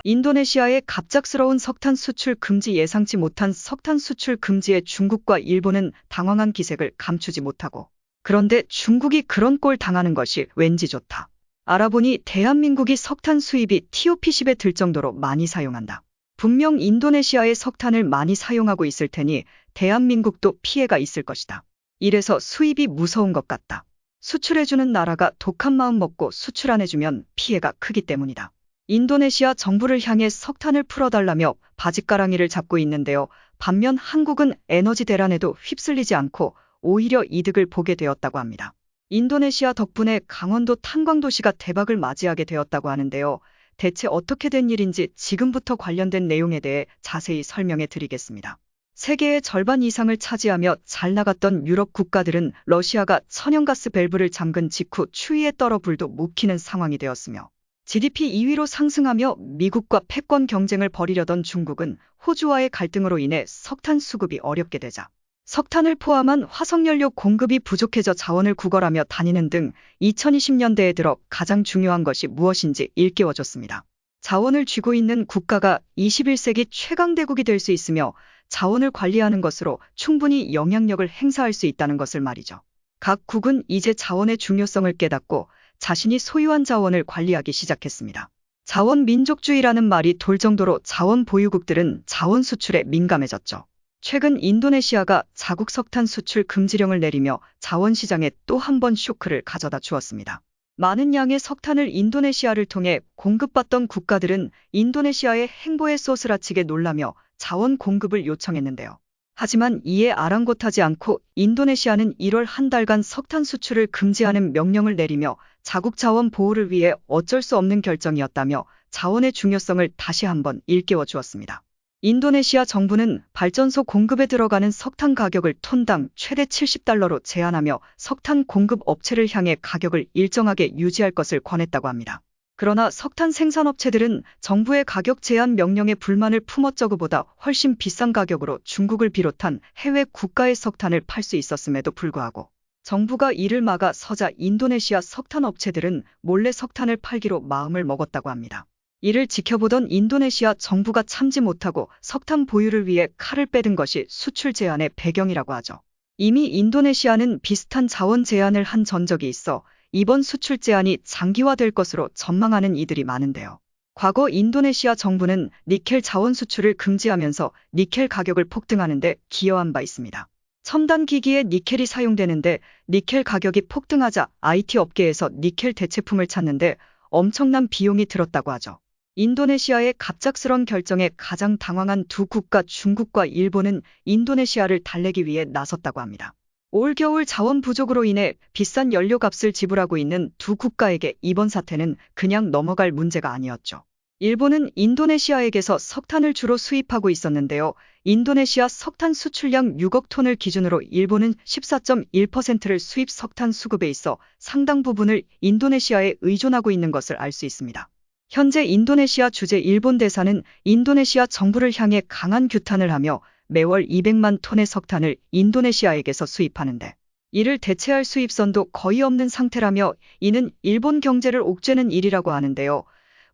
인도네시아의 갑작스러운 석탄 수출 금지. 예상치 못한 석탄 수출 금지에 중국과 일본은 당황한 기색을 감추지 못하고, 그런데 중국이 그런 꼴 당하는 것이 왠지 좋다. 알아보니 대한민국이 석탄 수입이 TOP10에 들 정도로 많이 사용한다. 분명 인도네시아의 석탄을 많이 사용하고 있을 테니 대한민국도 피해가 있을 것이다. 이래서 수입이 무서운 것 같다. 수출해주는 나라가 독한 마음 먹고 수출 안 해주면 피해가 크기 때문이다. 인도네시아 정부를 향해 석탄을 풀어달라며 바짓가랑이를 잡고 있는데요. 반면 한국은 에너지 대란에도 휩쓸리지 않고 오히려 이득을 보게 되었다고 합니다. 인도네시아 덕분에 강원도 탄광도시가 대박을 맞이하게 되었다고 하는데요. 대체 어떻게 된 일인지 지금부터 관련된 내용에 대해 자세히 설명해 드리겠습니다. 세계의 절반 이상을 차지하며 잘 나갔던 유럽 국가들은 러시아가 천연가스 밸브를 잠근 직후 추위에 떨어 불도 못 켜는 상황이 되었으며, GDP 2위로 상승하며 미국과 패권 경쟁을 벌이려던 중국은 호주와의 갈등으로 인해 석탄 수급이 어렵게 되자 석탄을 포함한 화석연료 공급이 부족해져 자원을 구걸하며 다니는 등 2020년대에 들어 가장 중요한 것이 무엇인지 일깨워줬습니다. 자원을 쥐고 있는 국가가 21세기 최강대국이 될 수 있으며 자원을 관리하는 것으로 충분히 영향력을 행사할 수 있다는 것을 말이죠. 각 국은 이제 자원의 중요성을 깨닫고 자신이 소유한 자원을 관리하기 시작했습니다. 자원 민족주의라는 말이 돌 정도로 자원 보유국들은 자원 수출에 민감해졌죠. 최근 인도네시아가 자국 석탄 수출 금지령을 내리며 자원 시장에 또 한 번 쇼크를 가져다 주었습니다. 많은 양의 석탄을 인도네시아를 통해 공급받던 국가들은 인도네시아의 행보에 쏘스라치게 놀라며 자원 공급을 요청했는데요. 하지만 이에 아랑곳하지 않고 인도네시아는 1월 한 달간 석탄 수출을 금지하는 명령을 내리며 자국 자원 보호를 위해 어쩔 수 없는 결정이었다며 자원의 중요성을 다시 한번 일깨워 주었습니다. 인도네시아 정부는 발전소 공급에 들어가는 석탄 가격을 톤당 최대 70달러로 제한하며 석탄 공급 업체를 향해 가격을 일정하게 유지할 것을 권했다고 합니다. 그러나 석탄 생산업체들은 정부의 가격 제한 명령에 불만을 품었죠. 그보다 훨씬 비싼 가격으로 중국을 비롯한 해외 국가의 석탄을 팔 수 있었음에도 불구하고 정부가 이를 막아 서자 인도네시아 석탄 업체들은 몰래 석탄을 팔기로 마음을 먹었다고 합니다. 이를 지켜보던 인도네시아 정부가 참지 못하고 석탄 보유를 위해 칼을 빼든 것이 수출 제한의 배경이라고 하죠. 이미 인도네시아는 비슷한 자원 제한을 한 전적이 있어 이번 수출 제한이 장기화될 것으로 전망하는 이들이 많은데요. 과거 인도네시아 정부는 니켈 자원 수출을 금지하면서 니켈 가격을 폭등하는 데 기여한 바 있습니다. 첨단 기기에 니켈이 사용되는데 니켈 가격이 폭등하자 IT 업계에서 니켈 대체품을 찾는데 엄청난 비용이 들었다고 하죠. 인도네시아의 갑작스런 결정에 가장 당황한 두 국가 중국과 일본은 인도네시아를 달래기 위해 나섰다고 합니다. 올 겨울 자원 부족으로 인해 비싼 연료값을 지불하고 있는 두 국가에게 이번 사태는 그냥 넘어갈 문제가 아니었죠. 일본은 인도네시아에게서 석탄을 주로 수입하고 있었는데요. 인도네시아 석탄 수출량 6억 톤을 기준으로 일본은 14.1%를 수입 석탄 수급에 있어 상당 부분을 인도네시아에 의존하고 있는 것을 알 수 있습니다. 현재 인도네시아 주재 일본 대사는 인도네시아 정부를 향해 강한 규탄을 하며 매월 200만 톤의 석탄을 인도네시아에게서 수입하는데 이를 대체할 수입선도 거의 없는 상태라며 이는 일본 경제를 옥죄는 일이라고 하는데요.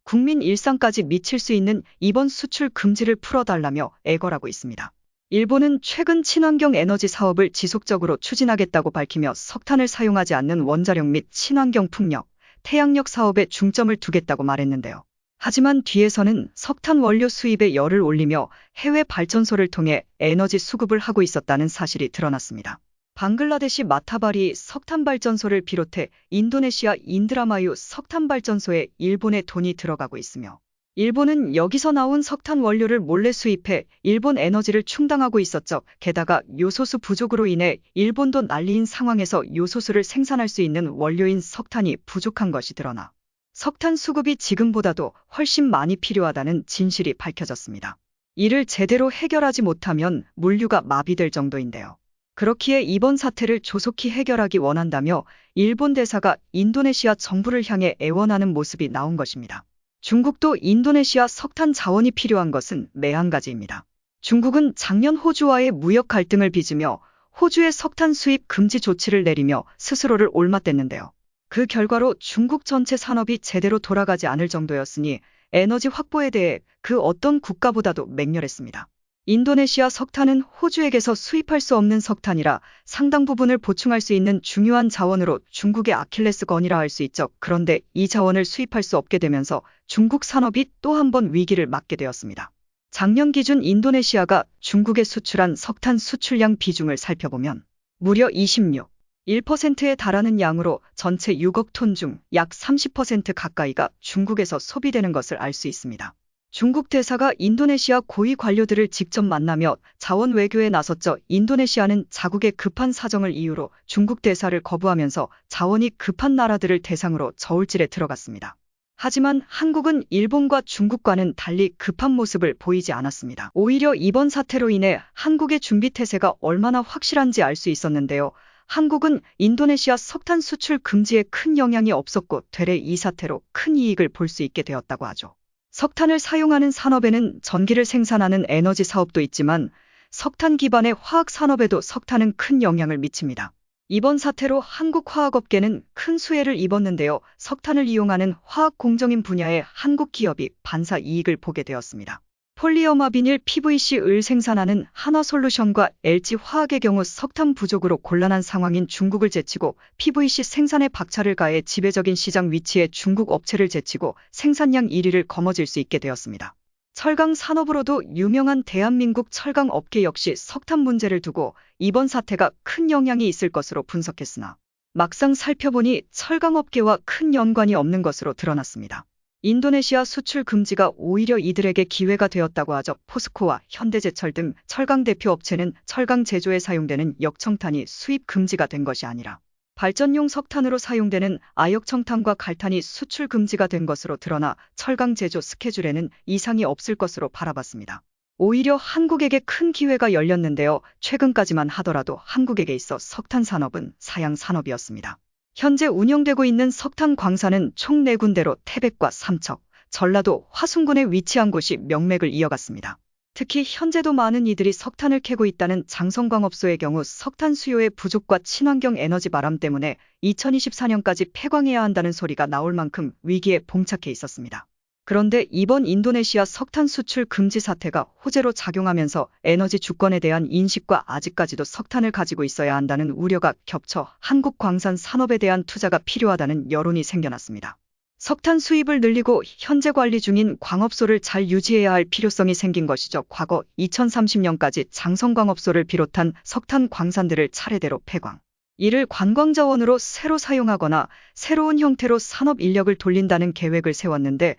국민 일상까지 미칠 수 있는 이번 수출 금지를 풀어달라며 애걸하고 있습니다. 일본은 최근 친환경 에너지 사업을 지속적으로 추진하겠다고 밝히며 석탄을 사용하지 않는 원자력 및 친환경 풍력, 태양력 사업에 중점을 두겠다고 말했는데요. 하지만 뒤에서는 석탄 원료 수입에 열을 올리며 해외 발전소를 통해 에너지 수급을 하고 있었다는 사실이 드러났습니다. 방글라데시 마타바리 석탄 발전소를 비롯해 인도네시아 인드라마유 석탄 발전소에 일본의 돈이 들어가고 있으며 일본은 여기서 나온 석탄 원료를 몰래 수입해 일본 에너지를 충당하고 있었죠. 게다가 요소수 부족으로 인해 일본도 난리인 상황에서 요소수를 생산할 수 있는 원료인 석탄이 부족한 것이 드러나 석탄 수급이 지금보다도 훨씬 많이 필요하다는 진실이 밝혀졌습니다. 이를 제대로 해결하지 못하면 물류가 마비될 정도인데요. 그렇기에 이번 사태를 조속히 해결하기 원한다며 일본 대사가 인도네시아 정부를 향해 애원하는 모습이 나온 것입니다. 중국도 인도네시아 석탄 자원이 필요한 것은 매한가지입니다. 중국은 작년 호주와의 무역 갈등을 빚으며 호주의 석탄 수입 금지 조치를 내리며 스스로를 올맞댔는데요. 그 결과로 중국 전체 산업이 제대로 돌아가지 않을 정도였으니 에너지 확보에 대해 그 어떤 국가보다도 맹렬했습니다. 인도네시아 석탄은 호주에게서 수입할 수 없는 석탄이라 상당 부분을 보충할 수 있는 중요한 자원으로 중국의 아킬레스건이라 할 수 있죠. 그런데 이 자원을 수입할 수 없게 되면서 중국 산업이 또 한 번 위기를 맞게 되었습니다. 작년 기준 인도네시아가 중국에 수출한 석탄 수출량 비중을 살펴보면 무려 26.1%에 달하는 양으로 전체 6억 톤 중 약 30% 가까이가 중국에서 소비되는 것을 알 수 있습니다. 중국 대사가 인도네시아 고위 관료들을 직접 만나며 자원 외교에 나섰죠. 인도네시아는 자국의 급한 사정을 이유로 중국 대사를 거부하면서 자원이 급한 나라들을 대상으로 저울질에 들어갔습니다. 하지만 한국은 일본과 중국과는 달리 급한 모습을 보이지 않았습니다. 오히려 이번 사태로 인해 한국의 준비 태세가 얼마나 확실한지 알 수 있었는데요. 한국은 인도네시아 석탄 수출 금지에 큰 영향이 없었고 되레 이 사태로 큰 이익을 볼 수 있게 되었다고 하죠. 석탄을 사용하는 산업에는 전기를 생산하는 에너지 사업도 있지만 석탄 기반의 화학 산업에도 석탄은 큰 영향을 미칩니다. 이번 사태로 한국 화학업계는 큰 수혜를 입었는데요. 석탄을 이용하는 화학 공정인 분야의 한국 기업이 반사 이익을 보게 되었습니다. 폴리어마 비닐 PVC을 생산하는 한화솔루션과 LG화학의 경우 석탄 부족으로 곤란한 상황인 중국을 제치고 PVC 생산에 박차를 가해 지배적인 시장 위치에 중국 업체를 제치고 생산량 1위를 거머쥘 수 있게 되었습니다. 철강 산업으로도 유명한 대한민국 철강 업계 역시 석탄 문제를 두고 이번 사태가 큰 영향이 있을 것으로 분석했으나 막상 살펴보니 철강 업계와 큰 연관이 없는 것으로 드러났습니다. 인도네시아 수출 금지가 오히려 이들에게 기회가 되었다고 하죠. 포스코와 현대제철 등 철강 대표 업체는 철강 제조에 사용되는 역청탄이 수입 금지가 된 것이 아니라 발전용 석탄으로 사용되는 아역청탄과 갈탄이 수출 금지가 된 것으로 드러나 철강 제조 스케줄에는 이상이 없을 것으로 바라봤습니다. 오히려 한국에게 큰 기회가 열렸는데요. 최근까지만 하더라도 한국에게 있어 석탄 산업은 사양 산업이었습니다. 현재 운영되고 있는 석탄 광산은 총 4군데로 태백과 삼척, 전라도 화순군에 위치한 곳이 명맥을 이어갔습니다. 특히 현재도 많은 이들이 석탄을 캐고 있다는 장성광업소의 경우 석탄 수요의 부족과 친환경 에너지 바람 때문에 2024년까지 폐광해야 한다는 소리가 나올 만큼 위기에 봉착해 있었습니다. 그런데 이번 인도네시아 석탄 수출 금지 사태가 호재로 작용하면서 에너지 주권에 대한 인식과 아직까지도 석탄을 가지고 있어야 한다는 우려가 겹쳐 한국 광산 산업에 대한 투자가 필요하다는 여론이 생겨났습니다. 석탄 수입을 늘리고 현재 관리 중인 광업소를 잘 유지해야 할 필요성이 생긴 것이죠. 과거 2030년까지 장성광업소를 비롯한 석탄 광산들을 차례대로 폐광. 이를 관광자원으로 새로 사용하거나 새로운 형태로 산업 인력을 돌린다는 계획을 세웠는데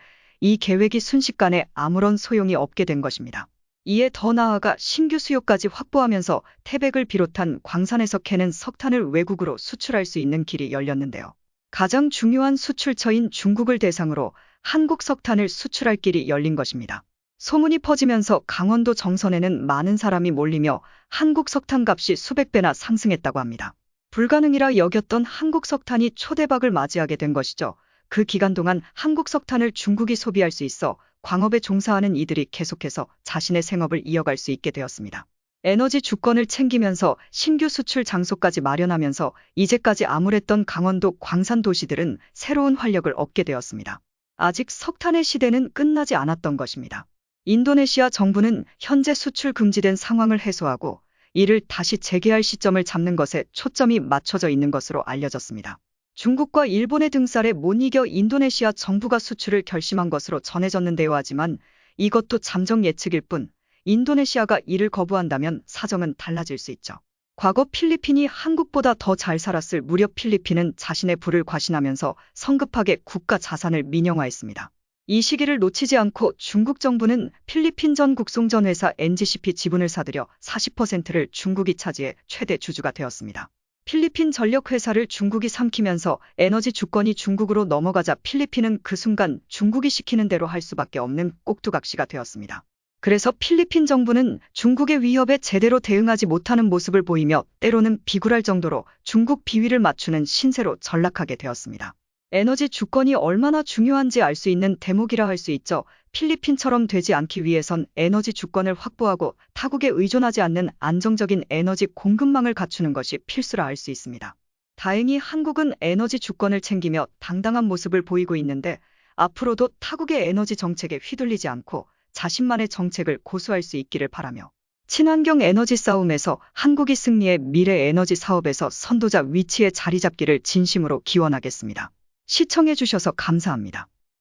이 계획이 순식간에 아무런 소용이 없게 된 것입니다. 이에 더 나아가 신규 수요까지 확보하면서 태백을 비롯한 광산에서 캐는 석탄을 외국으로 수출할 수 있는 길이 열렸는데요. 가장 중요한 수출처인 중국을 대상으로 한국 석탄을 수출할 길이 열린 것입니다. 소문이 퍼지면서 강원도 정선에는 많은 사람이 몰리며 한국 석탄 값이 수백 배나 상승했다고 합니다. 불가능이라 여겼던 한국 석탄이 초대박을 맞이하게 된 것이죠. 그 기간 동안 한국 석탄을 중국이 소비할 수 있어 광업에 종사하는 이들이 계속해서 자신의 생업을 이어갈 수 있게 되었습니다. 에너지 주권을 챙기면서 신규 수출 장소까지 마련하면서 이제까지 암울했던 강원도 광산 도시들은 새로운 활력을 얻게 되었습니다. 아직 석탄의 시대는 끝나지 않았던 것입니다. 인도네시아 정부는 현재 수출 금지된 상황을 해소하고 이를 다시 재개할 시점을 잡는 것에 초점이 맞춰져 있는 것으로 알려졌습니다. 중국과 일본의 등살에 못 이겨 인도네시아 정부가 수출을 결심한 것으로 전해졌는데요. 하지만 이것도 잠정 예측일 뿐 인도네시아가 이를 거부한다면 사정은 달라질 수 있죠. 과거 필리핀이 한국보다 더 잘 살았을 무렵 필리핀은 자신의 부를 과신하면서 성급하게 국가 자산을 민영화했습니다. 이 시기를 놓치지 않고 중국 정부는 필리핀 전 국송전 회사 NGCP 지분을 사들여 40%를 중국이 차지해 최대 주주가 되었습니다. 필리핀 전력회사를 중국이 삼키면서 에너지 주권이 중국으로 넘어가자 필리핀은 그 순간 중국이 시키는 대로 할 수밖에 없는 꼭두각시가 되었습니다. 그래서 필리핀 정부는 중국의 위협에 제대로 대응하지 못하는 모습을 보이며 때로는 비굴할 정도로 중국 비위를 맞추는 신세로 전락하게 되었습니다. 에너지 주권이 얼마나 중요한지 알 수 있는 대목이라 할 수 있죠. 필리핀처럼 되지 않기 위해선 에너지 주권을 확보하고 타국에 의존하지 않는 안정적인 에너지 공급망을 갖추는 것이 필수라 할 수 있습니다. 다행히 한국은 에너지 주권을 챙기며 당당한 모습을 보이고 있는데 앞으로도 타국의 에너지 정책에 휘둘리지 않고 자신만의 정책을 고수할 수 있기를 바라며 친환경 에너지 싸움에서 한국이 승리해 미래 에너지 사업에서 선도자 위치에 자리 잡기를 진심으로 기원하겠습니다. 시청해 주셔서 감사합니다.